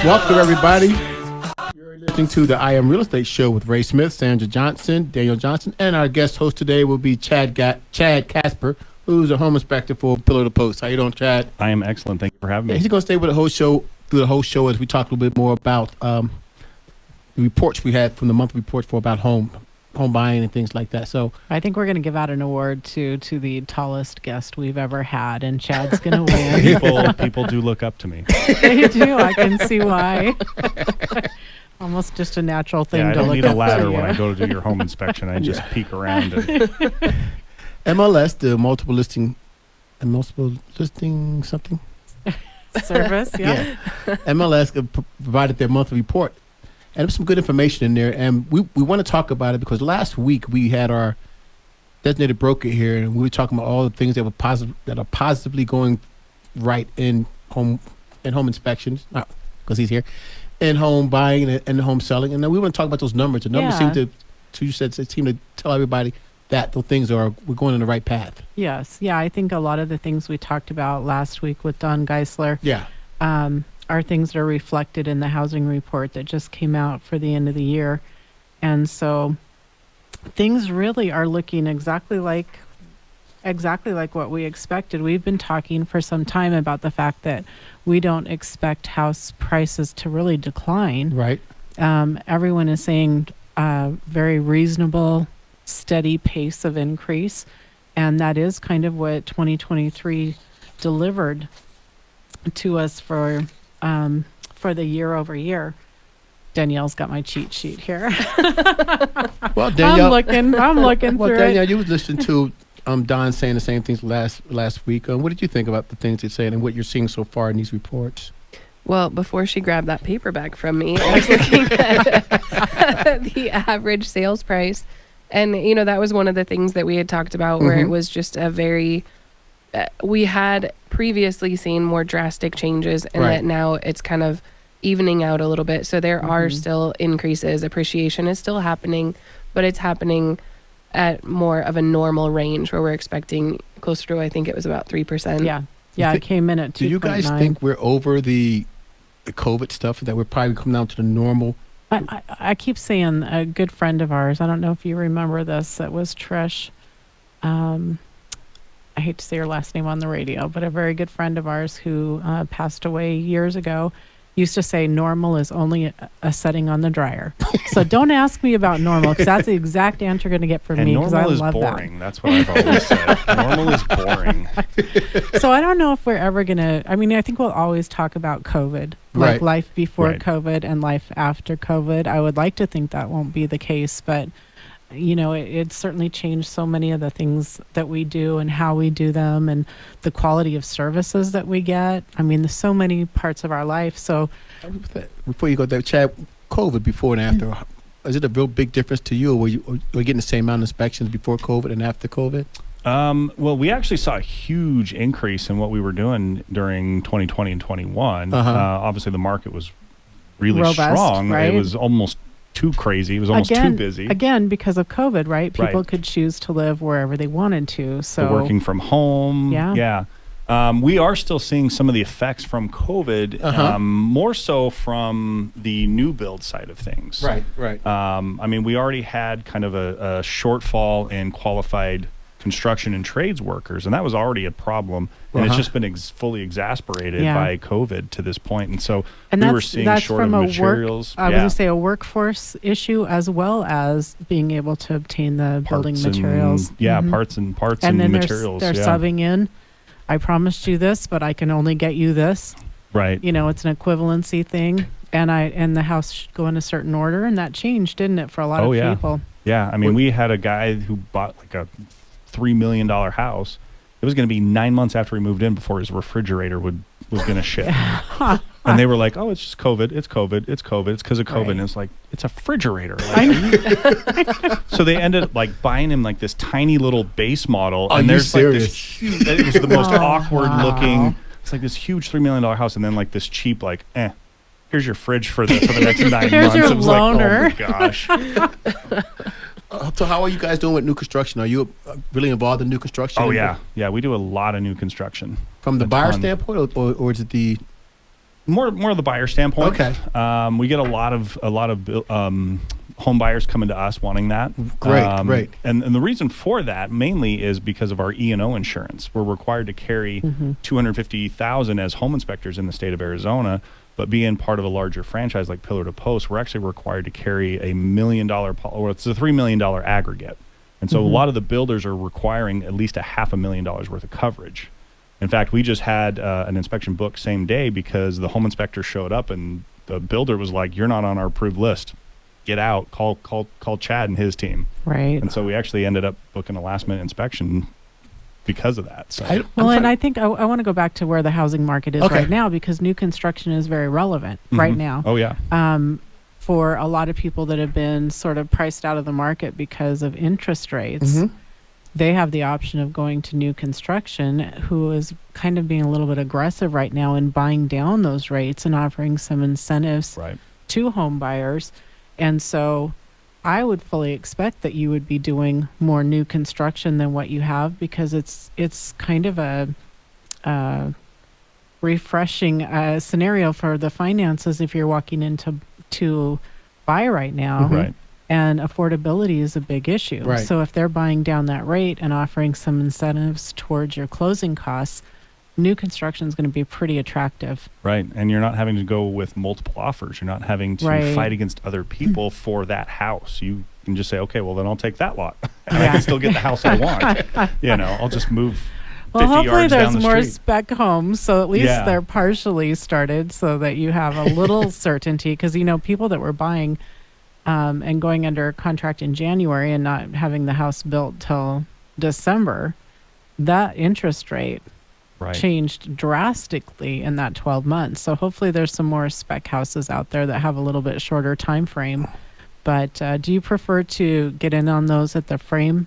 Welcome, everybody. You're listening to the I Am Real Estate Show with Ray Smith, Sandra Johnson, Daniel Johnson, and our guest host today will be Chad Casper, who's a home inspector for Pillar to Post. How you doing, Chad? I am excellent. Thank you for having me. He's going to stay with the whole show through the whole show as we talk a little bit more about the reports we had from the monthly reports for about home buying and things like that. So I think we're going to give out an award to the tallest guest we've ever had, and Chad's going to win. People do look up to me. They do. I can see why. Almost just a natural thing to look up to. I don't need a ladder you. when I go to do your home inspection. I just peek around. MLS, the multiple listing something service. Yeah. MLS provided their monthly report. And there's some good information in there. And we want to talk about it because last week we had our designated broker here, and we were talking about all the things that are positively going right in home inspections, because he's here, in home buying and home selling. And then we want to talk about those numbers. The numbers seem to tell everybody that those things we're going in the right path. Yes. Yeah. I think a lot of the things we talked about last week with Don Geisler. Yeah. Are things that are reflected in the housing report that just came out for the end of the year. And so things really are looking exactly like what we expected. We've been talking for some time about the fact that we don't expect house prices to really decline. Right. Everyone is saying very reasonable, steady pace of increase. And that is kind of what 2023 delivered to us for the year over year. Danielle's got my cheat sheet here. Well, Danielle, I'm looking well, through Danielle, it. you was listening to Don saying the same things last week. What did you think about the things he's saying and what you're seeing so far in these reports? Well, before she grabbed that paper bag from me, I was looking at the average sales price. And, that was one of the things that we had talked about where it was just a very... we had previously seen more drastic changes, and that now it's kind of evening out a little bit. So there are still increases. Appreciation is still happening, but it's happening at more of a normal range where we're expecting closer to, I think it was about 3%. Yeah, it came in at 2.9. Do you guys think we're over the COVID stuff, that we're probably coming down to the normal? I keep saying a good friend of ours, I don't know if you remember this, it was Trish. I hate to say her last name on the radio, but a very good friend of ours who passed away years ago used to say normal is only a setting on the dryer. So don't ask me about normal, because that's the exact answer you're going to get from me, because I love boring. That's what I've always said. Normal is boring. So I don't know if we're ever going to, I think we'll always talk about COVID, like life before COVID and life after COVID. I would like to think that won't be the case, but it's certainly changed so many of the things that we do and how we do them and the quality of services that we get. There's so many parts of our life. So before you go there, Chad, COVID before and after, is it a real big difference to you, or were you getting the same amount of inspections before COVID and after COVID? Well, we actually saw a huge increase in what we were doing during 2020 and 21. Obviously, the market was really robust, strong. Right? It was almost too crazy. It was almost too busy. Again, because of COVID, right? People could choose to live wherever they wanted to. So working from home. Yeah. We are still seeing some of the effects from COVID, more so from the new build side of things. Right. We already had kind of a shortfall in qualified construction and trades workers, and that was already a problem, and it's just been fully exasperated by COVID to this point. And so we were seeing short of materials. I was going to say a workforce issue, as well as being able to obtain the building materials. Parts and materials. They're subbing in. I promised you this, but I can only get you this. Right. It's an equivalency thing, and the house should go in a certain order, and that changed, didn't it, for a lot of people? Yeah. We had a guy who bought like a $3 million house. It was going to be 9 months after he moved in before his refrigerator was going to ship. And they were like, "Oh, it's just COVID. It's COVID. It's COVID. It's because of COVID." And it's like, it's a refrigerator. So they ended up like buying him like this tiny little base model. And there's like this huge, it was the most awkward looking. It's like this huge $3 million house, and then like this cheap here's your fridge for the next 9 months. Here's your it was loaner. Like, oh my gosh. So how are you guys doing with new construction? Are you really involved in new construction? Oh, yeah. Yeah, we do a lot of new construction. From the buyer standpoint, or is it the More of the buyer standpoint. Okay. We get a lot of home buyers coming to us wanting that. Great. And the reason for that mainly is because of our E&O insurance. We're required to carry $250,000 as home inspectors in the state of Arizona, but being part of a larger franchise like Pillar to Post, we're actually required to carry $1 million, or it's a $3 million aggregate. And so a lot of the builders are requiring at least $500,000 worth of coverage. In fact, we just had an inspection booked same day because the home inspector showed up and the builder was like, "You're not on our approved list. Get out. Call Chad and his team." Right. And so we actually ended up booking a last minute inspection because of that. So I think I want to go back to where the housing market is right now, because new construction is very relevant right now. Oh yeah. For a lot of people that have been sort of priced out of the market because of interest rates. They have the option of going to new construction, who is kind of being a little bit aggressive right now in buying down those rates and offering some incentives to home buyers. And so I would fully expect that you would be doing more new construction than what you have, because it's kind of a refreshing scenario for the finances if you're walking to buy right now. Right. And affordability is a big issue. Right. So if they're buying down that rate and offering some incentives towards your closing costs, new construction is going to be pretty attractive. Right. And you're not having to go with multiple offers. You're not having to fight against other people for that house. You can just say, okay, well, then I'll take that lot. And I can still get the house I want. I'll just move 50 hopefully yards down there's the more street. spec homes, so at least they're partially started so that you have a little certainty. Because, people that were buying and going under contract in January and not having the house built till December, that interest rate changed drastically in that 12 months. So hopefully there's some more spec houses out there that have a little bit shorter time frame. But do you prefer to get in on those at the frame?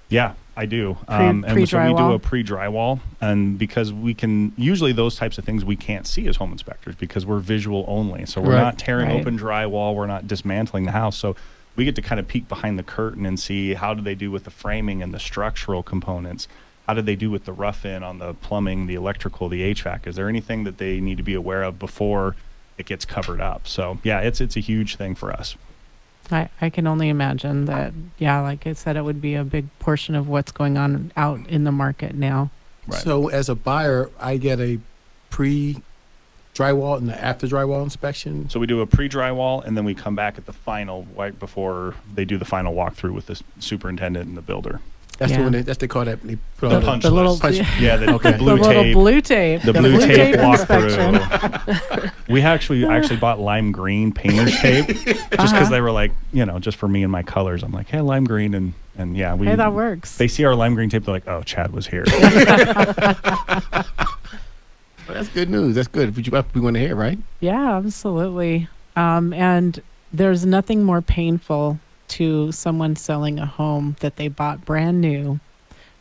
Yeah, I do. And so we do a pre-drywall, and because we can, usually those types of things we can't see as home inspectors because we're visual only. So we're not tearing open drywall, we're not dismantling the house. So we get to kind of peek behind the curtain and see how do they do with the framing and the structural components. How did they do with the rough-in on the plumbing, the electrical, the HVAC? Is there anything that they need to be aware of before it gets covered up? So yeah, it's a huge thing for us. I can only imagine that, like I said, it would be a big portion of what's going on out in the market now. Right. So as a buyer, I get a pre-drywall and the after-drywall inspection? So we do a pre-drywall, and then we come back at the final, right before they do the final walkthrough with the superintendent and the builder. That's the one they call that. They put the all punch the list. Little, the blue the tape. little blue tape. The blue tape walkthrough. We actually bought lime green painter's tape just because they were like, just for me and my colors. I'm like, hey, lime green, and yeah, hey, that works. They see our lime green tape, they're like, oh, Chad was here. Well, that's good news. That's good. We want to hear, right? Yeah, absolutely. And there's nothing more painful to someone selling a home that they bought brand new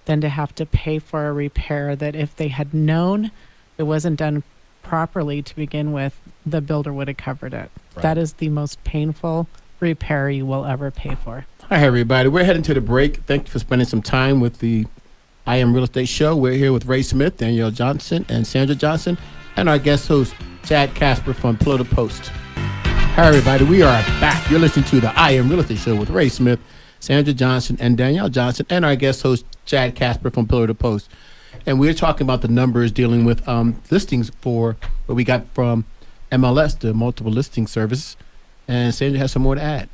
than to have to pay for a repair that if they had known it wasn't done properly to begin with, the builder would have covered it. Right. That is the most painful repair you will ever pay for. Hi, everybody. We're heading to the break. Thank you for spending some time with the I Am Real Estate Show. We're here with Ray Smith, Danielle Johnson, and Sandra Johnson, and our guest host, Chad Casper from Pillar to Post. Hi, everybody. We are back. You're listening to the I Am Real Estate Show with Ray Smith, Sandra Johnson, and Danielle Johnson, and our guest host, Chad Casper from Pillar to Post. And we're talking about the numbers dealing with listings for what we got from MLS, the multiple listing service. And Sandra has some more to add.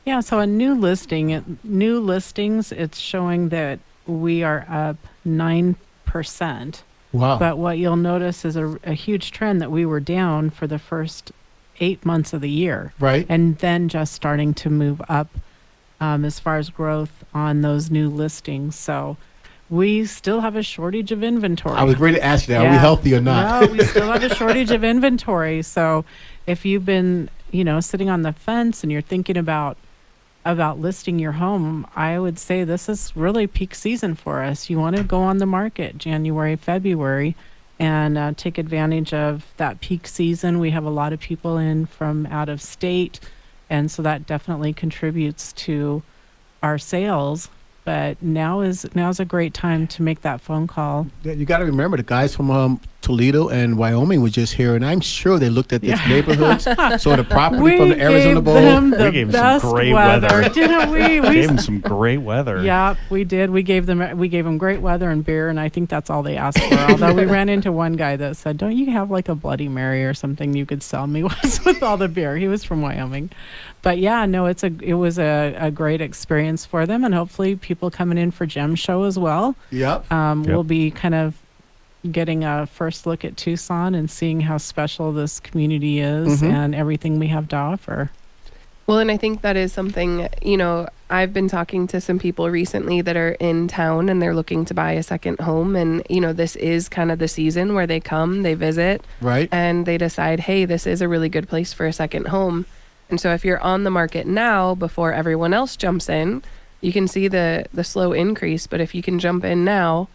Yeah, so a new listings, it's showing that we are up 9%. Wow. But what you'll notice is a huge trend that we were down for the first 8 months of the year. Right. And then just starting to move up as far as growth on those new listings. So we still have a shortage of inventory. I was ready to ask you that. Are we healthy or not? No, we still have a shortage of inventory. So if you've been, sitting on the fence and you're thinking about listing your home, I would say this is really peak season for us. You want to go on the market January, February, and take advantage of that peak season. We have a lot of people in from out of state, and so that definitely contributes to our sales. But now is a great time to make that phone call. Yeah, you got to remember the guys from Toledo and Wyoming was just here, and I'm sure they looked at these neighborhoods, saw the property from the Arizona Bowl. We gave them some great weather, didn't we? We gave them some great weather. Yeah, we did. We gave them great weather and beer, and I think that's all they asked for. Although we ran into one guy that said, "Don't you have like a Bloody Mary or something you could sell me with all the beer?" He was from Wyoming, but yeah, no, it was a great experience for them, and hopefully people coming in for Gem Show as well. Yep. We'll be kind of getting a first look at Tucson and seeing how special this community is and everything we have to offer. Well, and I think that is something, I've been talking to some people recently that are in town and they're looking to buy a second home. And, this is kind of the season where they come, they visit, right, and they decide, hey, this is a really good place for a second home. And so if you're on the market now before everyone else jumps in, you can see the slow increase. But if you can jump in now,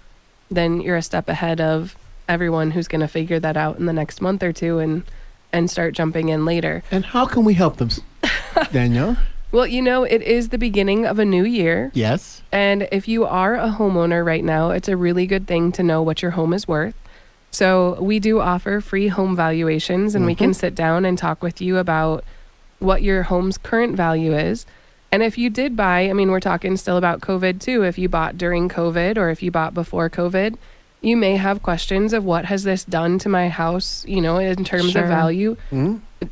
then you're a step ahead of everyone who's going to figure that out in the next month or two and start jumping in later. And how can we help them, Danielle? Well, it is the beginning of a new year. Yes. And if you are a homeowner right now, it's a really good thing to know what your home is worth. So we do offer free home valuations, and we can sit down and talk with you about what your home's current value is. And if you did buy, we're talking still about COVID too. If you bought during COVID or if you bought before COVID, you may have questions of what has this done to my house, in terms of value.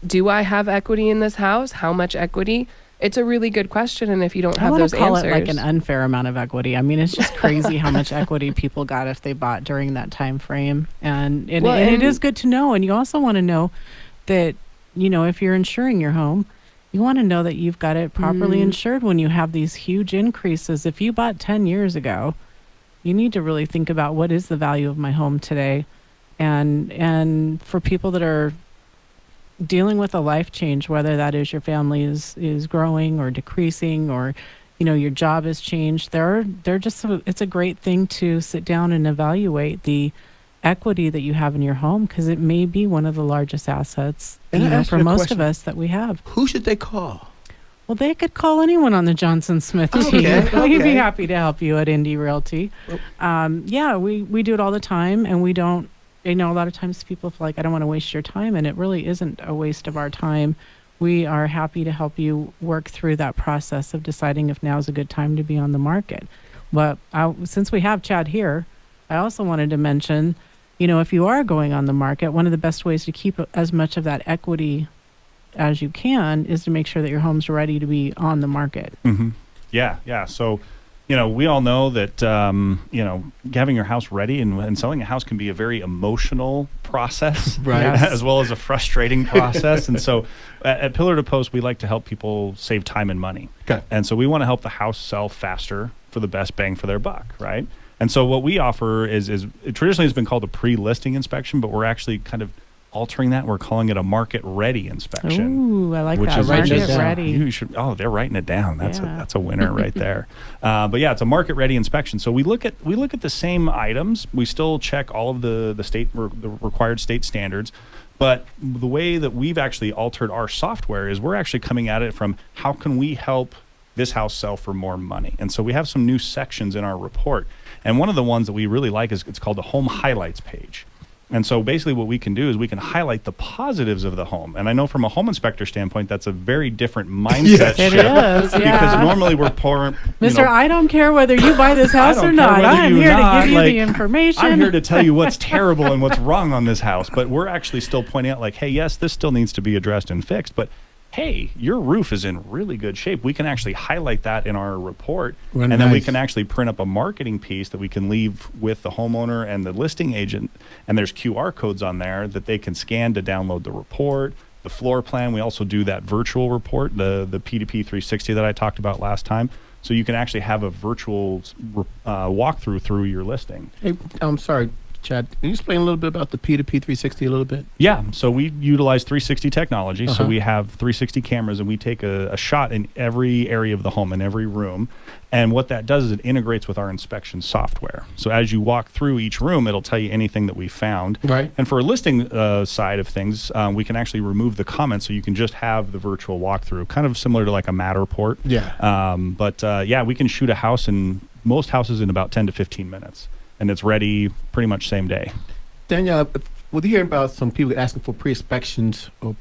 Do I have equity in this house? How much equity? It's a really good question. And if you don't have those answers. I want to call it like an unfair amount of equity. It's just crazy how much equity people got if they bought during that time frame. And it is good to know. And you also want to know that, if you're insuring your home, you want to know that you've got it properly insured when you have these huge increases. If you bought 10 years ago, you need to really think about what is the value of my home today. And for people that are dealing with a life change, whether that is your family is growing or decreasing or, your job has changed, it's a great thing to sit down and evaluate the equity that you have in your home, because it may be one of the largest assets for most of us that we have. Who should they call? Well, they could call anyone on the Johnson Smith team. We'd be happy to help you at Indy Realty. We do it all the time, and we don't. A lot of times people feel like, I don't want to waste your time, and it really isn't a waste of our time. We are happy to help you work through that process of deciding if now is a good time to be on the market. But since we have Chad here, I also wanted to mention, if you are going on the market, one of the best ways to keep as much of that equity as you can is to make sure that your home's ready to be on the market. Yeah. So, we all know that, having your house ready and selling a house can be a very emotional process, right? Yes. As well as a frustrating process. And so at Pillar to Post, we like to help people save time and money. Okay. And so we want to help the house sell faster for the best bang for their buck, right? And so what we offer is it traditionally has been called a pre-listing inspection, but we're actually kind of altering that. We're calling it a market-ready inspection. Ooh, I like that. Is market ready. You should. Oh, they're writing it down. That's a winner right there. But yeah, it's a market-ready inspection. So we look at the same items. We still check all of the required state standards. But the way that we've actually altered our software is we're actually coming at it from how can we help this house sell for more money. And so we have some new sections in our report. And one of the ones that we really like is it's called the Home Highlights page. And so basically what we can do is we can highlight the positives of the home. And I know from a home inspector standpoint, that's a very different mindset shift. It is, Because normally we're pouring... Mr. I don't care whether you buy this house or not. I'm here to give you the information. I'm here to tell you what's terrible and what's wrong on this house. But we're actually still pointing out like, hey, yes, this still needs to be addressed and fixed. But hey, your roof is in really good shape. We can actually highlight that in our report. Well, and then we can actually print up a marketing piece that we can leave with the homeowner and the listing agent. And there's QR codes on there that they can scan to download the report, the floor plan. We also do that virtual report, the P2P 360 that I talked about last time. So you can actually have a virtual walkthrough through your listing. Hey, I'm sorry, Chad, can you explain a little bit about the P2P 360 a little bit? Yeah, so we utilize 360 technology. So we have 360 cameras, and we take a shot in every area of the home, in every room. And what that does is it integrates with our inspection software. So as you walk through each room, it'll tell you anything that we found. Right. And for a listing side of things, we can actually remove the comments, so you can just have the virtual walkthrough, kind of similar to like a Matterport. Yeah. But we can shoot a house in most houses in about 10 to 15 minutes. And it's ready pretty much same day. Danielle, we're hearing about some people asking for pre-inspections or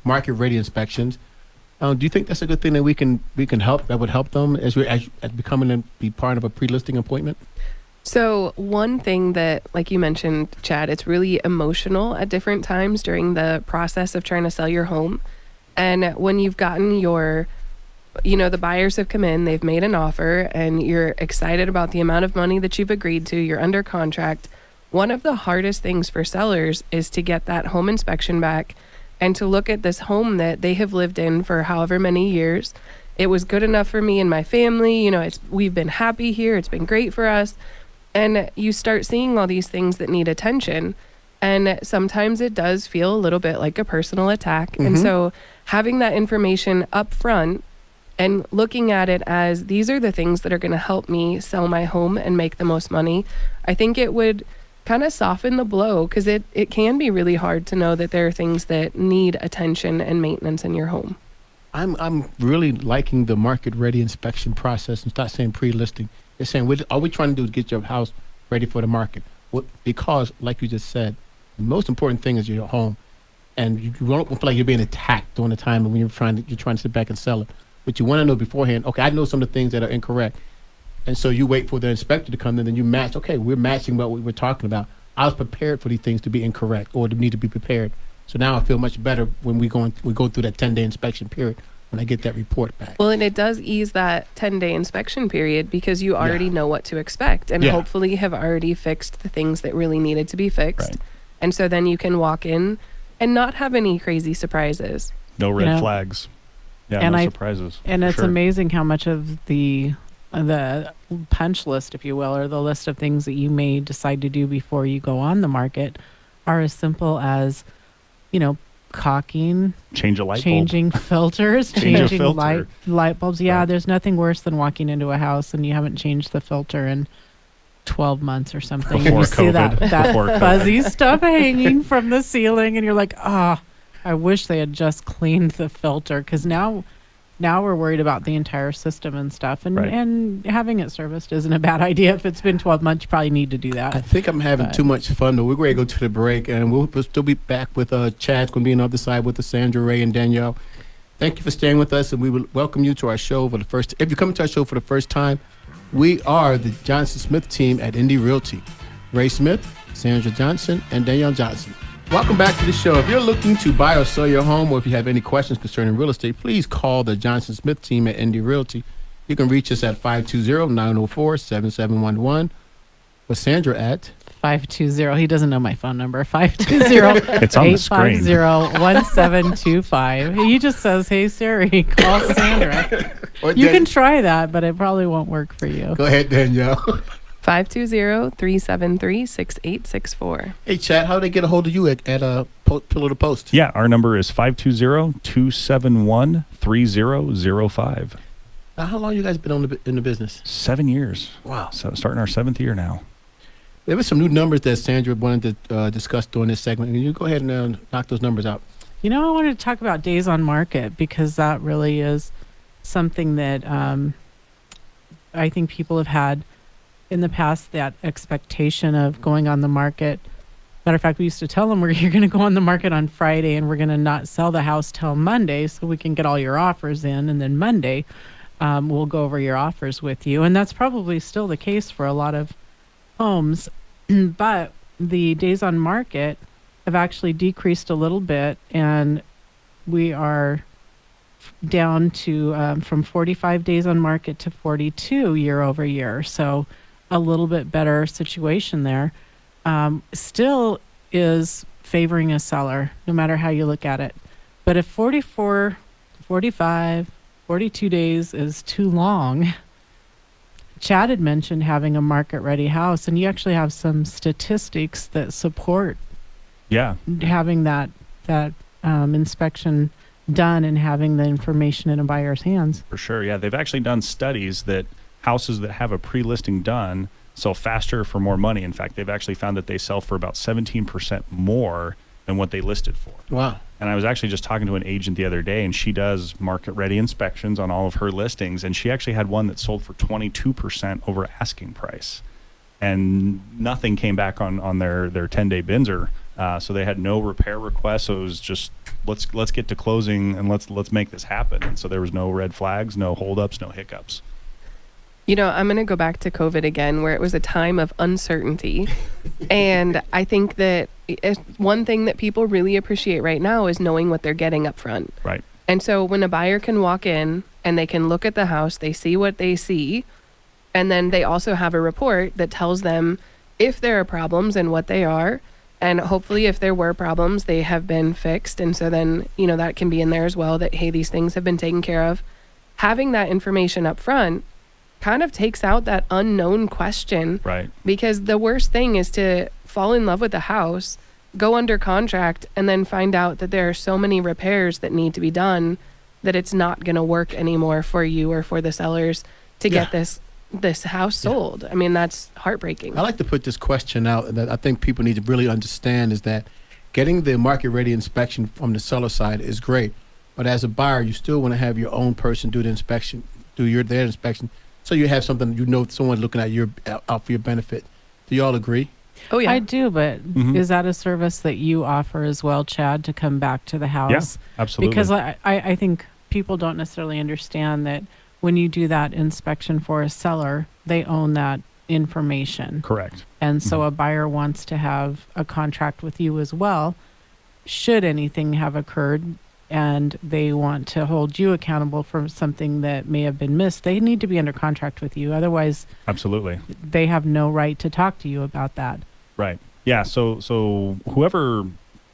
market ready inspections. Do you think that's a good thing that we can help, that would help them as becoming to be part of a pre-listing appointment? So one thing that, like you mentioned, Chad, it's really emotional at different times during the process of trying to sell your home. And when you've gotten the buyers have come in, they've made an offer, and you're excited about the amount of money that you've agreed to, you're under contract. One of the hardest things for sellers is to get that home inspection back and to look at this home that they have lived in for however many years. It was good enough for me and my family. We've been happy here. It's been great for us. And you start seeing all these things that need attention. And sometimes it does feel a little bit like a personal attack. Mm-hmm. And so having that information up front and looking at it as these are the things that are going to help me sell my home and make the most money, I think it would kind of soften the blow, because it can be really hard to know that there are things that need attention and maintenance in your home. I'm really liking the market ready inspection process, and start saying pre-listing. They're saying, all we're trying to do is get your house ready for the market. Because, like you just said, the most important thing is your home, and you don't feel like you're being attacked during the time when you're trying to sit back and sell it. But you want to know beforehand. Okay, I know some of the things that are incorrect, and so you wait for the inspector to come in, and you match. Okay, we're matching what we were talking about. I was prepared for these things to be incorrect or to need to be prepared. So now I feel much better when we go through that 10-day inspection period, when I get that report back. Well, and it does ease that 10-day inspection period, because you already know what to expect, and hopefully have already fixed the things that really needed to be fixed. Right. And so then you can walk in and not have any crazy surprises. No red flags. Yeah, and no surprises. And it's amazing how much of the punch list, if you will, or the list of things that you may decide to do before you go on the market are as simple as, caulking, changing filters, changing light bulbs. Yeah, there's nothing worse than walking into a house and you haven't changed the filter in 12 months or something. Before and you see that COVID. fuzzy stuff hanging from the ceiling, and you're like, I wish they had just cleaned the filter, because now we're worried about the entire system and stuff. And having it serviced isn't a bad idea. If it's been 12 months, you probably need to do that. I think I'm having too much fun, though. We're going to go to the break, and we'll still be back with Chad's going to be on the other side with Sandra, Ray, and Danielle. Thank you for staying with us, and we will welcome you to our show for the first. If you're coming to our show for the first time, we are the Johnson Smith team at Indy Realty. Ray Smith, Sandra Johnson, and Danielle Johnson. Welcome back to the show. If you're looking to buy or sell your home, or if you have any questions concerning real estate, please call the Johnson Smith team at Indy Realty. You can reach us at 520-904-7711. With Sandra at 520. He doesn't know my phone number. 520. It's on the screen. 850-1725. He just says, "Hey Siri, call Sandra." You can try that, but it probably won't work for you. Go ahead, Danielle. 520-373-6864. Hey, Chad, how do they get a hold of you at Pillow to Post? Yeah, our number is 520-271-3005. How long you guys been in the business? 7 years. Wow. So starting our 7th year now. There were some new numbers that Sandra wanted to discuss during this segment. Can you go ahead and knock those numbers out? I wanted to talk about days on market, because that really is something that I think people have had in the past, that expectation of going on the market. Matter of fact, we used to tell them, you're going to go on the market on Friday, and we're going to not sell the house till Monday, so we can get all your offers in, and then Monday we'll go over your offers with you. And that's probably still the case for a lot of homes. But the days on market have actually decreased a little bit, and we are down to from 45 days on market to 42 year over year. So a little bit better situation there. Still is favoring a seller, no matter how you look at it. But if 44, 45, 42 days is too long, Chad had mentioned having a market-ready house, and you actually have some statistics that support having that inspection done and having the information in a buyer's hands. For sure, yeah. They've actually done studies that houses that have a pre-listing done sell faster for more money. In fact, they've actually found that they sell for about 17% more than what they listed for. Wow. And I was actually just talking to an agent the other day, and she does market-ready inspections on all of her listings, and she actually had one that sold for 22% over asking price. and nothing came back on their 10-day Binzer. So they had no repair requests. So it was just let's get to closing and let's make this happen. And so there was no red flags, no holdups, no hiccups. I'm going to go back to COVID again, where it was a time of uncertainty. And I think that one thing that people really appreciate right now is knowing what they're getting up front. Right. And so when a buyer can walk in and they can look at the house, they see what they see, and then they also have a report that tells them if there are problems and what they are. And hopefully if there were problems, they have been fixed. And so then, that can be in there as well, that, hey, these things have been taken care of. Having that information up front kind of takes out that unknown question. Right. Because the worst thing is to fall in love with the house, go under contract, and then find out that there are so many repairs that need to be done that it's not going to work anymore for you or for the sellers to get this house sold. I mean, that's heartbreaking. I like to put this question out that I think people need to really understand is that getting the market ready inspection from the seller side is great. But as a buyer, you still want to have your own person do the inspection, their inspection. So you have something, someone looking at out for your benefit. Do you all agree? Oh, yeah. I do, but is that a service that you offer as well, Chad, to come back to the house? Yeah, absolutely. Because I think people don't necessarily understand that when you do that inspection for a seller, they own that information. Correct. And so a buyer wants to have a contract with you as well. Should anything have occurred and they want to hold you accountable for something that may have been missed, they need to be under contract with you. Otherwise, absolutely, they have no right to talk to you about that. Right. Yeah. So whoever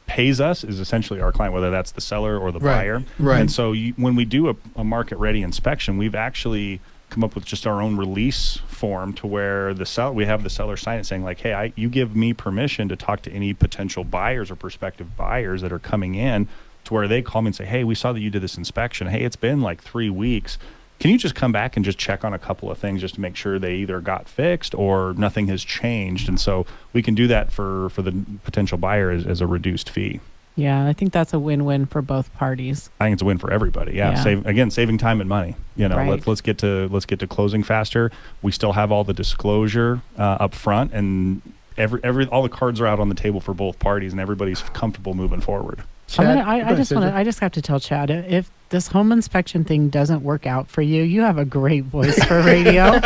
pays us is essentially our client, whether that's the seller or the buyer. Right. And so when we do a market ready inspection, we've actually come up with just our own release form to where we have the seller sign it saying like, hey, you give me permission to talk to any potential buyers or prospective buyers that are coming in, to where they call me and say, hey, we saw that you did this inspection. Hey, it's been like 3 weeks. Can you just come back and just check on a couple of things just to make sure they either got fixed or nothing has changed? And so we can do that for the potential buyer as a reduced fee. Yeah, I think that's a win-win for both parties. I think it's a win for everybody. Yeah. Saving time and money. Right. Let's get to closing faster. We still have all the disclosure up front, and all the cards are out on the table for both parties, and everybody's comfortable moving forward. Chad, I just have to tell Chad, if this home inspection thing doesn't work out for you, you have a great voice for radio.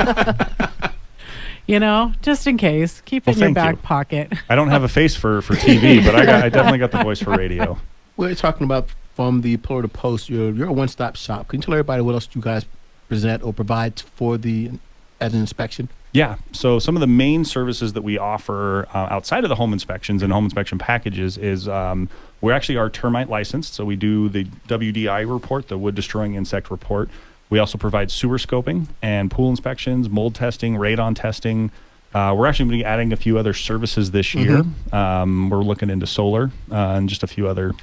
Just in case, keep it in your back pocket. I don't have a face for TV, but I definitely got the voice for radio. We're talking about from the Pillar to Post. You're a one-stop shop. Can you tell everybody what else you guys present or provide as an inspection? Yeah. So some of the main services that we offer outside of the home inspections and home inspection packages is we're actually are termite licensed. So we do the WDI report, the wood destroying insect report. We also provide sewer scoping and pool inspections, mold testing, radon testing. We're actually going to be adding a few other services this year. We're looking into solar and just a few other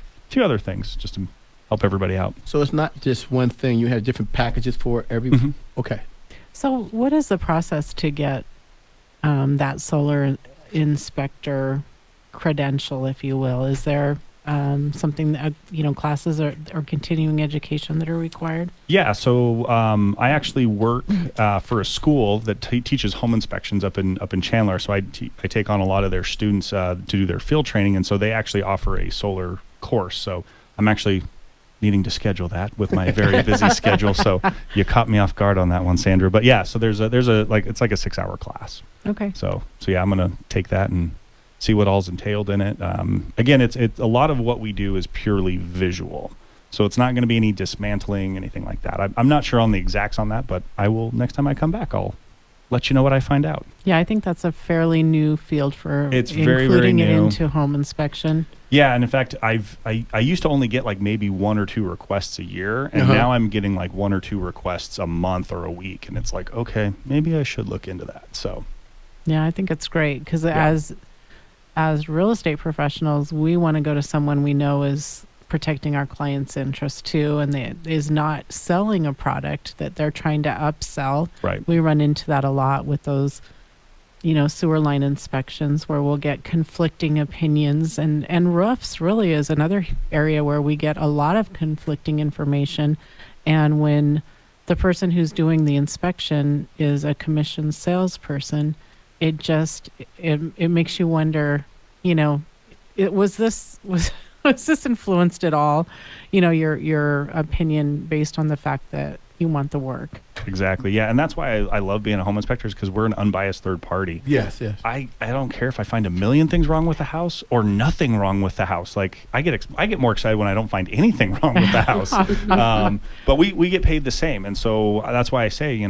things just to help everybody out. So it's not just one thing. You have different packages for every. Okay. So what is the process to get that solar inspector credential, if you will? Is there something that, classes or continuing education that are required? Yeah. So I actually work for a school that teaches home inspections up in Chandler. So I take on a lot of their students to do their field training. And so they actually offer a solar course. So I'm actually needing to schedule that with my very busy schedule. So you caught me off guard on that one, Sandra. But yeah, so it's like a 6-hour class. Okay. So yeah, I'm going to take that and see what all's entailed in it. Again, it's a lot of what we do is purely visual. So it's not going to be any dismantling, anything like that. I'm not sure on the exacts on that, but I will, next time I come back, I'll let you know what I find out. Yeah, I think that's a fairly new field for including very it new. Into home inspection. Yeah, and in fact, I used to only get like maybe 1 or 2 requests a year, and now I'm getting like 1 or 2 requests a month or a week, and it's like, okay, maybe I should look into that. So, yeah, I think it's great because as real estate professionals, we want to go to someone we know is protecting our clients' interests too, and is not selling a product that they're trying to upsell. Right. We run into that a lot with those, sewer line inspections where we'll get conflicting opinions, and roofs really is another area where we get a lot of conflicting information. And when the person who's doing the inspection is a commissioned salesperson, it makes you wonder, was this influenced at all, your opinion based on the fact that you want the work? Exactly. Yeah. And that's why I love being a home inspector, is because we're an unbiased third party. Yes. I don't care if I find a million things wrong with the house or nothing wrong with the house. Like I get more excited when I don't find anything wrong with the house. But we get paid the same. And so that's why I say,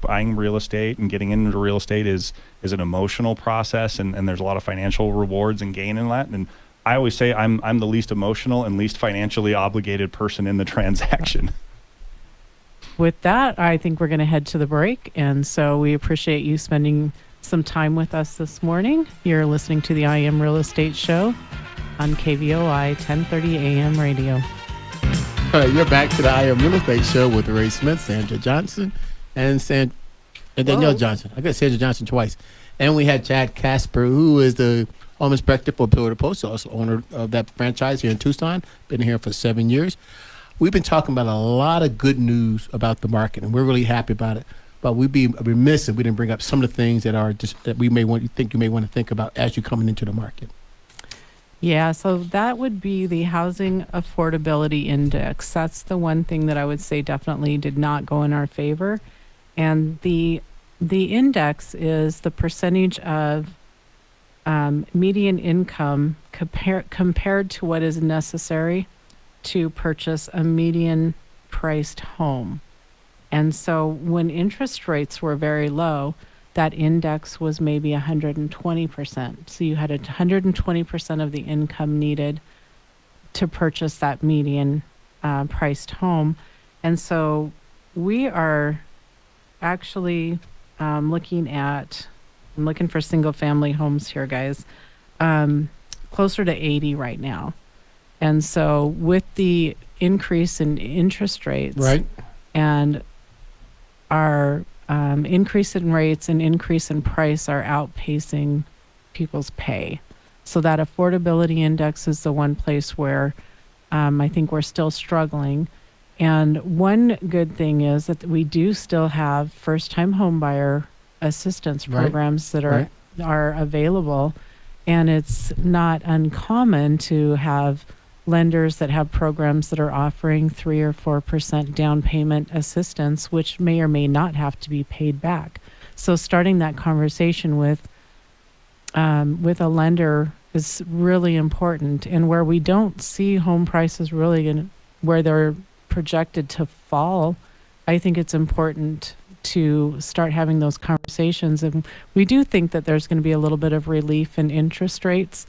buying real estate and getting into real estate is an emotional process, and there's a lot of financial rewards and gain in that. And I always say I'm the least emotional and least financially obligated person in the transaction. With that, I think we're going to head to the break. And so we appreciate you spending some time with us this morning. You're listening to the I Am Real Estate Show on KVOI 1030 AM radio. All right, you're back to the I Am Real Estate Show with Ray Smith, Sandra Johnson, and Danielle Johnson. I got Sandra Johnson twice. And we had Chad Casper, who is the home inspector for Pillar to Post, also owner of that franchise here in Tucson. Been here for 7 years. We've been talking about a lot of good news about the market, and we're really happy about it. But we'd be remiss if we didn't bring up some of the things that you may want to think about as you're coming into the market. Yeah, so that would be the Housing Affordability Index. That's the one thing that I would say definitely did not go in our favor. And the index is the percentage of median income compared to what is necessary to purchase a median priced home. And so when interest rates were very low, that index was maybe 120%. So you had 120% of the income needed to purchase that median priced home. And so we are actually I'm looking for single family homes here, guys, closer to 80 right now. And so with the increase in interest rates, right, and our increase in rates and increase in price are outpacing people's pay. So that affordability index is the one place where I think we're still struggling. And one good thing is that we do still have first-time home buyer assistance programs that are available. And it's not uncommon to have lenders that have programs that are offering 3 or 4% down payment assistance, which may or may not have to be paid back. So starting that conversation with a lender is really important. And where we don't see home prices really where they're projected to fall, I think it's important to start having those conversations. And we do think that there's going to be a little bit of relief in interest rates.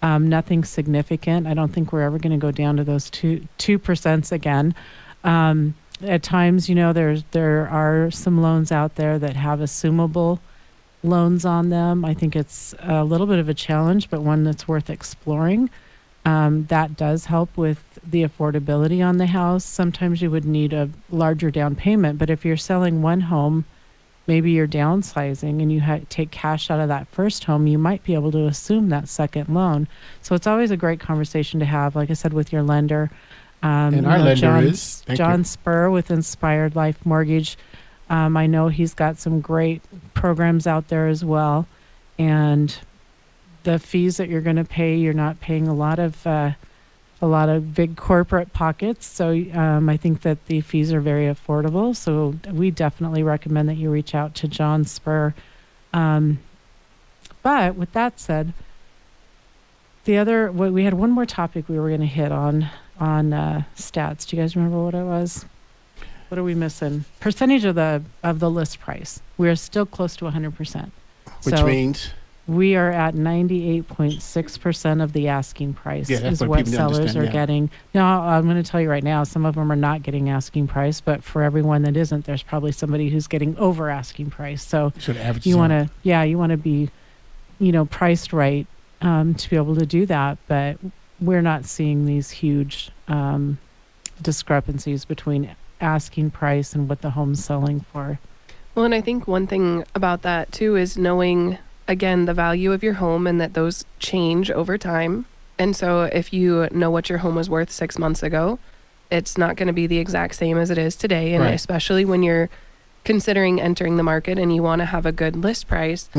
Nothing significant. I don't think we're ever going to go down to those 2% again. At times, there are some loans out there that have assumable loans on them. I think it's a little bit of a challenge, but one that's worth exploring. That does help with the affordability on the house. Sometimes you would need a larger down payment, but if you're selling one home, maybe you're downsizing and you take cash out of that first home, you might be able to assume that second loan. So it's always a great conversation to have, like I said, with your lender. And our lender is John Spur with Inspired Life Mortgage. I know he's got some great programs out there as well. And the fees that you're going to pay, you're not paying a lot of big corporate pockets. So I think that the fees are very affordable. So we definitely recommend that you reach out to John Spur. But with that said, we had one more topic we were going to hit on stats. Do you guys remember what it was? What are we missing? Percentage of the list price. We are still close to 100%. Which means? We are at 98.6% of the asking price is what sellers are getting. Now, I'm going to tell you right now, some of them are not getting asking price, but for everyone that isn't, there's probably somebody who's getting over asking price. So you want to be, priced right to be able to do that. But we're not seeing these huge discrepancies between asking price and what the home's selling for. Well, and I think one thing about that too is knowing, again, the value of your home and that those change over time. And so if you know what your home was worth 6 months ago, it's not going to be the exact same as it is today. And especially when you're considering entering the market and you want to have a good list price,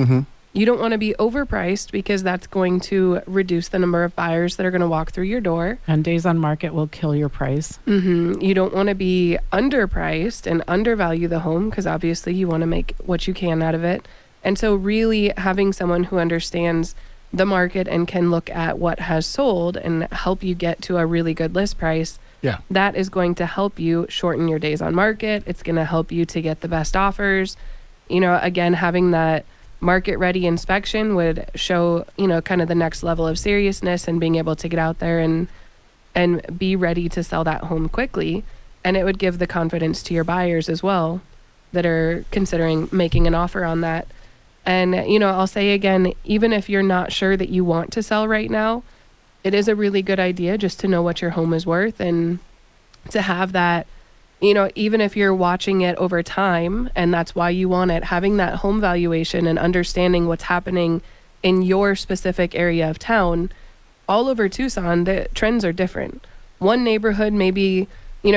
You don't want to be overpriced because that's going to reduce the number of buyers that are going to walk through your door. And days on market will kill your price. You don't want to be underpriced and undervalue the home because obviously you want to make what you can out of it. And so really having someone who understands the market and can look at what has sold and help you get to a really good list price, that is going to help you shorten your days on market. It's going to help you to get the best offers. Again, having that market ready inspection would show, kind of the next level of seriousness and being able to get out there and be ready to sell that home quickly. And it would give the confidence to your buyers as well that are considering making an offer on that. And, I'll say again, even if you're not sure that you want to sell right now, it is a really good idea just to know what your home is worth and to have that, even if you're watching it over time and that's why you want it, having that home valuation and understanding what's happening in your specific area of town. All over Tucson, the trends are different. One neighborhood may be,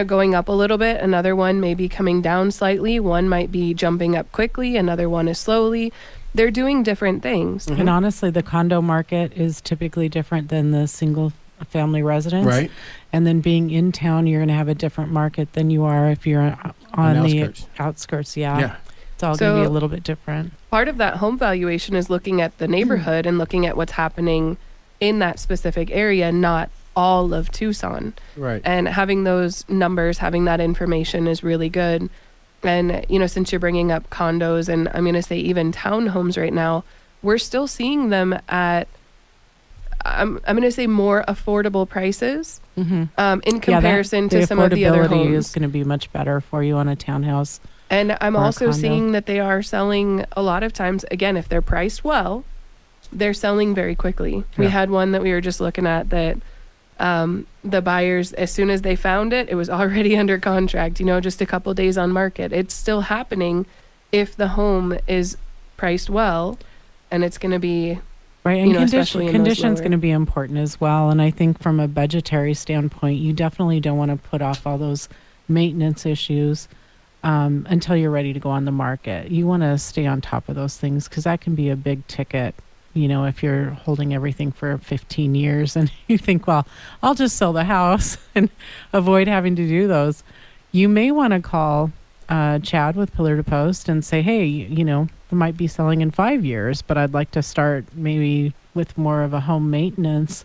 going up a little bit. Another one may be coming down slightly. One might be jumping up quickly. Another one is slowly. They're doing different things. And honestly, the condo market is typically different than the single family residence. Right. And then being in town, you're going to have a different market than you are if you're on the outskirts. Yeah. It's all going to be a little bit different. Part of that home valuation is looking at the neighborhood and looking at what's happening in that specific area, not all of Tucson. Right. And having those numbers, having that information is really good. And, since you're bringing up condos and I'm going to say even townhomes right now, we're still seeing them at, I'm going to say more affordable prices in comparison to some of the other homes. The affordability is going to be much better for you on a townhouse. And I'm also seeing that they are selling a lot of times, again, if they're priced well, they're selling very quickly. Yeah. We had one that we were just looking at that the buyers, as soon as they found it, it was already under contract, just a couple days on market. It's still happening if the home is priced well, and it's going to be right. And condition's going to be important as well. And I think from a budgetary standpoint, you definitely don't want to put off all those maintenance issues until you're ready to go on the market. You want to stay on top of those things because that can be a big ticket. If you're holding everything for 15 years and you think, well, I'll just sell the house and avoid having to do those. You may want to call Chad with Pillar to Post and say, hey, I might be selling in 5 years, but I'd like to start maybe with more of a home maintenance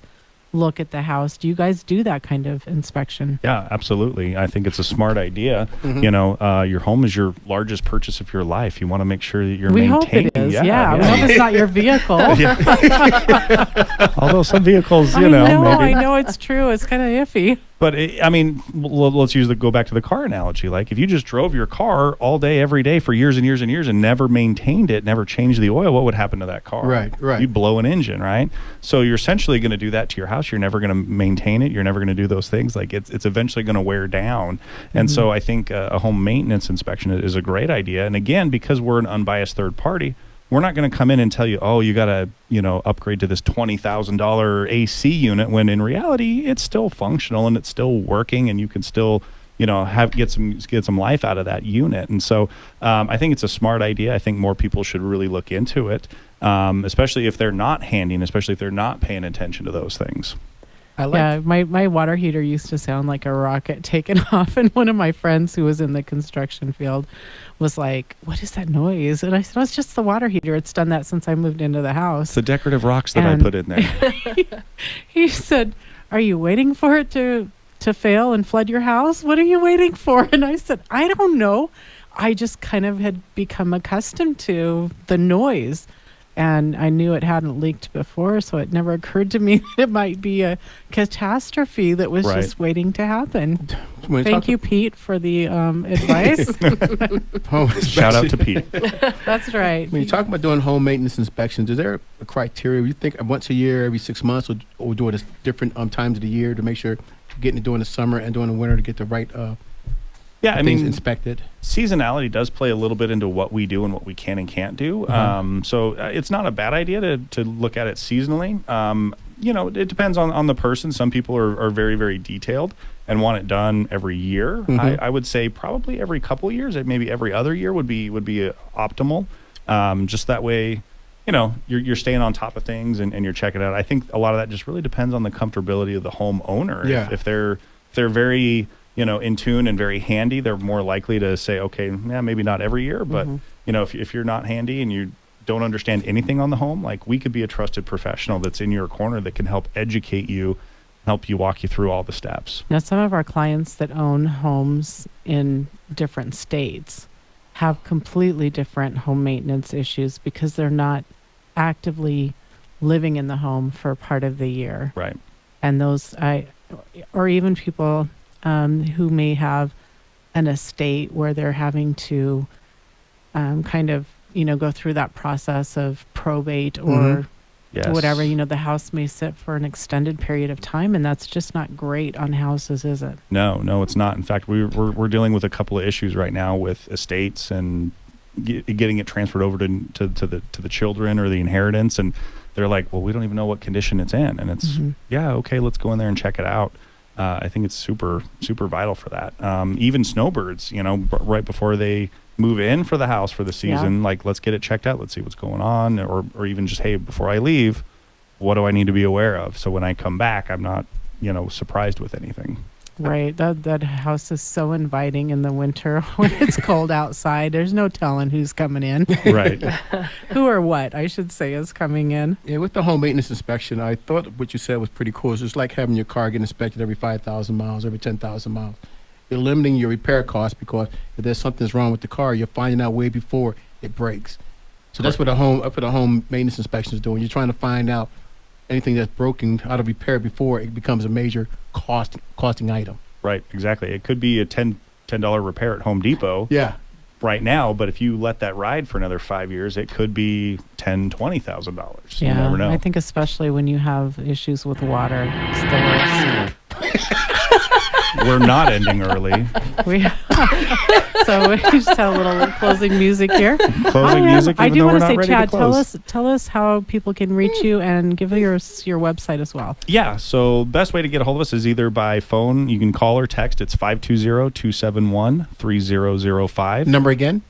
look at the house. Do you guys do that kind of inspection? Yeah, absolutely. I think it's a smart idea. Your home is your largest purchase of your life. You want to make sure that you're maintaining. We hope it is. Yeah. We hope it's not your vehicle. Although some vehicles, maybe. I know it's true. It's kind of iffy. But let's go back to the car analogy. Like if you just drove your car all day, every day for years and years and years and never maintained it, never changed the oil, what would happen to that car? Right. You'd blow an engine, right? So you're essentially going to do that to your house. You're never going to maintain it. You're never going to do those things. Like it's eventually going to wear down. And so I think a home maintenance inspection is a great idea. And again, because we're an unbiased third party, we're not going to come in and tell you, oh, you got to, upgrade to this $20,000 AC unit when in reality it's still functional and it's still working and you can still, get some life out of that unit. And so I think it's a smart idea. I think more people should really look into it, especially if they're not handing, especially if they're not paying attention to those things. My water heater used to sound like a rocket taking off, and one of my friends who was in the construction field was like, what is that noise? And I said, oh, it's just the water heater. It's done that since I moved into the house. It's the decorative rocks that I put in there. He said, are you waiting for it to fail and flood your house? What are you waiting for? And I said, I don't know. I just kind of had become accustomed to the noise. And I knew it hadn't leaked before, so it never occurred to me that it might be a catastrophe that was just waiting to happen. Thank you, Pete, for the advice. Shout out to Pete. That's right. When you talk about doing home maintenance inspections, is there a criteria? You think once a year, every 6 months, or do it at different times of the year to make sure you're getting it during the summer and during the winter to get the right things inspected? Seasonality does play a little bit into what we do and what we can and can't do. So it's not a bad idea to look at it seasonally. It depends on the person. Some people are very, very detailed and want it done every year. I would say probably every couple of years, maybe every other year would be optimal. Just that way, you're staying on top of things and you're checking it out. I think a lot of that just really depends on the comfortability of the homeowner. Yeah. If they're very, in tune and very handy, they're more likely to say, okay, yeah, maybe not every year, but if you're not handy and you don't understand anything on the home, like we could be a trusted professional that's in your corner that can help educate you, help you walk you through all the steps. Now, some of our clients that own homes in different states have completely different home maintenance issues because they're not actively living in the home for part of the year. Right. And or even people who may have an estate where they're having to kind of, go through that process of probate or Yes. whatever, the house may sit for an extended period of time, and that's just not great on houses, is it? No, it's not. In fact, we're dealing with a couple of issues right now with estates and getting it transferred over to the children or the inheritance, and they're like, well, we don't even know what condition it's in, and it's yeah, okay, let's go in there and check it out. I think it's super, super vital for that. Even snowbirds, right before they move in for the house for the season, like, let's get it checked out. Let's see what's going on. Or even just, hey, before I leave, what do I need to be aware of? So when I come back, I'm not, surprised with anything. Right. That house is so inviting in the winter when it's cold outside. There's no telling who's coming in. Right. Who or what, I should say, is coming in. Yeah, with the home maintenance inspection, I thought what you said was pretty cool. It's just like having your car get inspected every 5,000 miles, every 10,000 miles. You're limiting your repair costs because if there's something's wrong with the car, you're finding out way before it breaks. So that's what a home maintenance inspection is doing. You're trying to find out anything that's broken out of repair before it becomes a major costing item. Right, exactly. It could be a $10 repair at Home Depot. Yeah. Right now, but if you let that ride for another 5 years, it could be $10,000-$20,000. Yeah, You never know. I think especially when you have issues with water, it's the worst. We're not ending early. So we just have a little closing music here. Closing music, even I do though want we're to not say, ready Chad, to close. tell us how people can reach you and give your website as well. Yeah, so best way to get a hold of us is either by phone. You can call or text. It's 520-271-3005. Number again?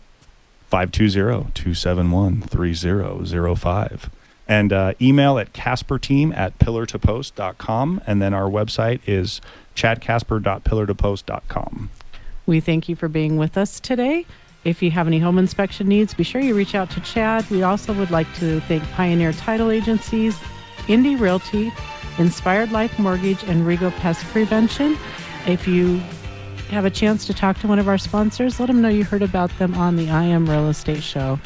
520-271-3005. And email at casperteam@pillartopost.com. And then our website is chadcasper.pillartopost.com. We thank you for being with us today. If you have any home inspection needs, be sure you reach out to Chad. We also would like to thank Pioneer Title Agencies, Indy Realty, Inspired Life Mortgage, and Rego Pest Prevention. If you have a chance to talk to one of our sponsors, let them know you heard about them on the I Am Real Estate Show.